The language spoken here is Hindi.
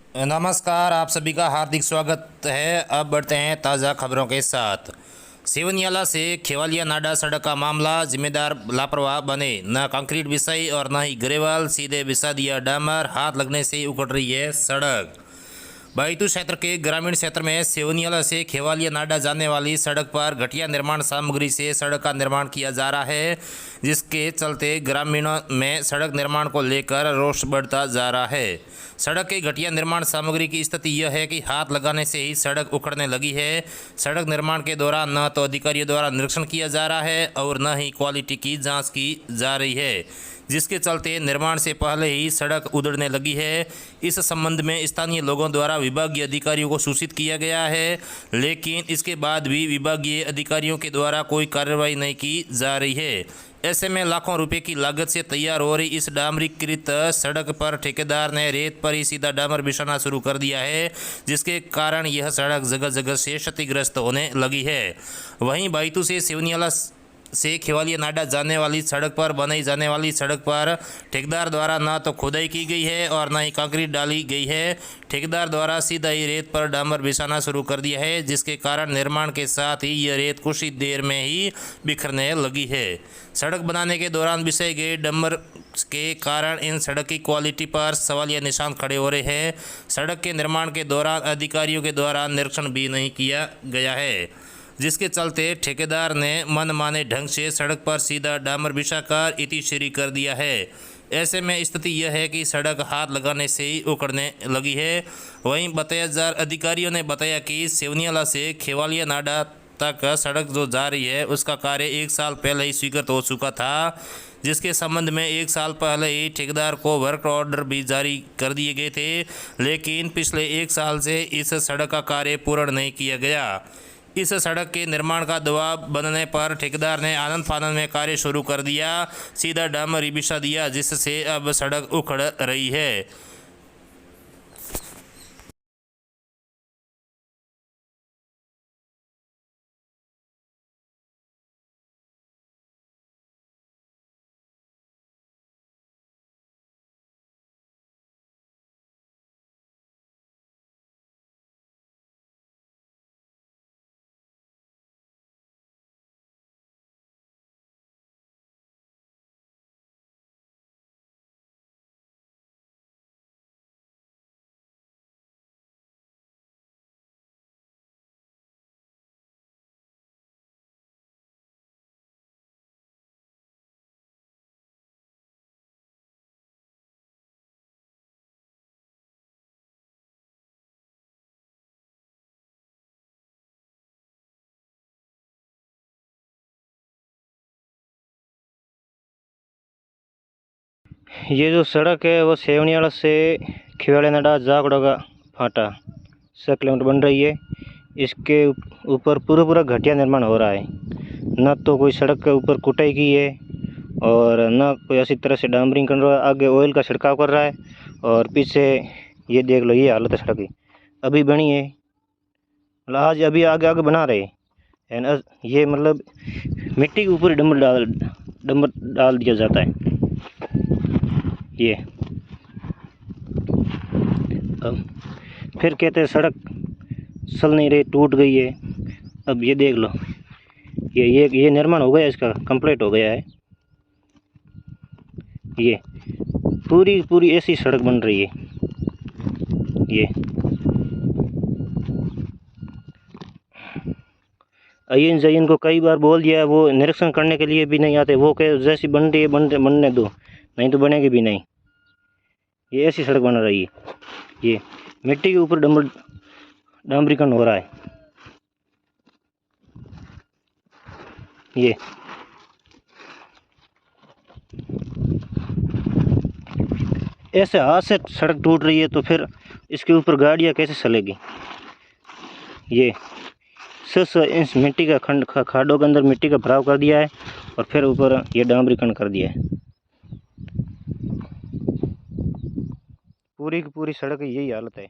नमस्कार, आप सभी का हार्दिक स्वागत है। अब बढ़ते हैं ताज़ा खबरों के साथ। सिवनियाला से खेवालिया नाडा सड़क का मामला, जिम्मेदार लापरवाह बने, न कंक्रीट बिछाई और न ही ग्रेवल, सीधे बिछा दिया डामर, हाथ लगने से ही उखड़ रही है सड़क। बैतूल क्षेत्र के ग्रामीण क्षेत्र में सिवनियाला से खेवालिया नाडा जाने वाली सड़क पर घटिया निर्माण सामग्री से सड़क का निर्माण किया जा रहा है, जिसके चलते ग्रामीणों में सड़क निर्माण को लेकर रोष बढ़ता जा रहा है। सड़क के घटिया निर्माण सामग्री की स्थिति यह है कि हाथ लगाने से ही सड़क उखड़ने लगी है। सड़क निर्माण के दौरान न तो अधिकारियों द्वारा निरीक्षण किया जा रहा है और न ही क्वालिटी की जांच की जा रही है, जिसके चलते निर्माण से पहले ही सड़क उधड़ने लगी है। इस संबंध में स्थानीय लोगों द्वारा विभागीय अधिकारियों को सूचित किया गया है, लेकिन इसके बाद भी विभागीय अधिकारियों के द्वारा कोई कार्रवाई नहीं की जा रही है। ऐसे में लाखों रुपए की लागत से तैयार हो रही इस डामरीकृत सड़क पर ठेकेदार ने रेत पर ही सीधा डामर बिछाना शुरू कर दिया है, जिसके कारण यह सड़क जगह जगह से क्षतिग्रस्त होने लगी है। वहीं बैतूल से सिवनियाला से खेवालिया नाडा जाने वाली सड़क पर बनाई जाने वाली सड़क पर ठेकेदार द्वारा न तो खुदाई की गई है और न ही कंक्रीट डाली गई है। ठेकेदार द्वारा सीधा ही रेत पर डामर बिछाना शुरू कर दिया है, जिसके कारण निर्माण के साथ ही यह रेत कुछ ही देर में ही बिखरने लगी है। सड़क बनाने के दौरान बिछाए गए डामर के कारण इन सड़क की क्वालिटी पर सवालिया निशान खड़े हो रहे हैं। सड़क के निर्माण के दौरान अधिकारियों के द्वारा निरीक्षण भी नहीं किया गया है, जिसके चलते ठेकेदार ने मनमाने ढंग से सड़क पर सीधा डामर बिछाकर इतिश्री कर दिया है। ऐसे में स्थिति यह है कि सड़क हाथ लगाने से ही उखड़ने लगी है। वहीं बताया अधिकारियों ने बताया कि सिवनियाला से खेवालिया नाडा तक सड़क जो जा रही है उसका कार्य 1 साल पहले ही स्वीकृत हो चुका था, जिसके संबंध में 1 साल पहले ही ठेकेदार को वर्क ऑर्डर भी जारी कर दिए गए थे, लेकिन पिछले 1 साल से इस सड़क का कार्य पूर्ण नहीं किया गया। इस सड़क के निर्माण का दबाव बनने पर ठेकेदार ने आनंद फानंद में कार्य शुरू कर दिया, सीधा डामर ही बिछा दिया, जिससे अब सड़क उखड़ रही है। ये जो सड़क है वो सेवनियाला से खेवालिया नाडा जाखड़ा का फाटा 6 किलोमीटर बन रही है। इसके ऊपर पूरा घटिया निर्माण हो रहा है। न तो कोई सड़क के ऊपर कुटाई की है और न कोई ऐसी तरह से डामरिंग कर रहा है। आगे ऑयल का छिड़काव कर रहा है और पीछे ये देख लो, ये हालत है सड़क की। अभी बनी है, आज अभी आगे आगे बना रहे हैं। ये मतलब मिट्टी के ऊपर डंबर डाल दिया जाता है। ये अब फिर कहते हैं सड़क चल नहीं रही, टूट गई है। अब ये देख लो, ये निर्माण हो गया, इसका कंप्लीट हो गया है। ये पूरी ऐसी सड़क बन रही है। ये अयन जयन को कई बार बोल दिया है, वो निरीक्षण करने के लिए भी नहीं आते। वो कहे जैसी बन रही है बनने दो, नहीं तो बनेगी भी नहीं। ये ऐसी सड़क बन रही है। ये मिट्टी के ऊपर डामरीकरण हो रहा है। ये ऐसे हाथ से सड़क टूट रही है तो फिर इसके ऊपर गाड़ियाँ कैसे चलेगी। ये 600 इंच मिट्टी का खाडों के अंदर मिट्टी का भराव कर दिया है और फिर ऊपर ये डामरीकरण कर दिया है। पूरी की पूरी सड़क की यही हालत है।